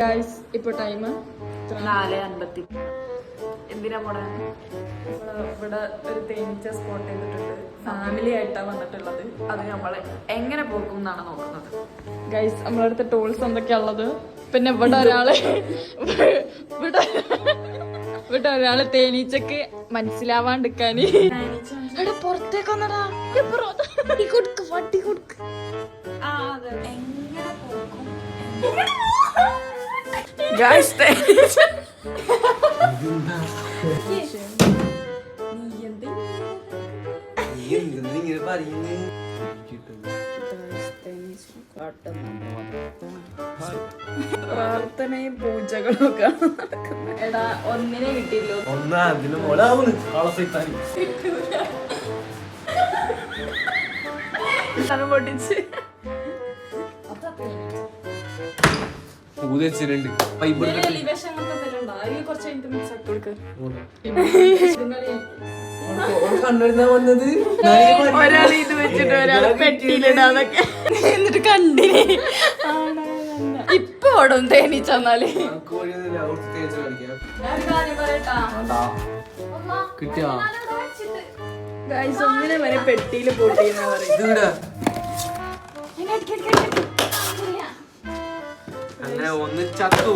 Guys ഇപ്പൊ time 4:50. എന്തിനാ പോണേ? ഇവിടെ ഒരു തേനീച്ച സ്പോട്ട് ചെയ്തിട്ടുണ്ട്. ഫാമിലി ആയിട്ടാണ് വന്നിട്ടുള്ളത്. അത് നമ്മള് എങ്ങനെ പോകും എന്നാണ് നോക്കുന്നത്. ഗൈസ് നമ്മളടുത്ത ടൂൾസ് എന്തൊക്കെയാ ഉള്ളത്. പിന്നെ ഇവിടെ ഒരാള് ഇവിടെ ഒരാള് തേനീച്ചക്ക് മനസ്സിലാവാണ്ടിരിക്കാന് പുറത്തേക്ക് വന്നടാ വട്ടി കൊടുക്ക് എങ്ങനെ പോകും? ഗൈസ് തേനീച്ച പ്രാർത്ഥനയും പൂജകളും ഒക്കെ എടാ ഒന്നിനെ കിട്ടിയല്ലോ. പൊട്ടിച്ച് ഒരാൾ ഇത് വെച്ചിട്ട് ഒരാള് പെട്ടിയിലിടാതൊക്കെ എന്നിട്ട് കണ്ടിനെ ഇപ്പൊ ഓടും തേനീച്ചെന്നാല്. ഗൈസ് ഒന്നിനെ വരെ പെട്ടിയിൽ പൂട്ടിയെന്നാ പറയുന്നത്. അങ്ങനെ ഒന്ന് ചത്തു.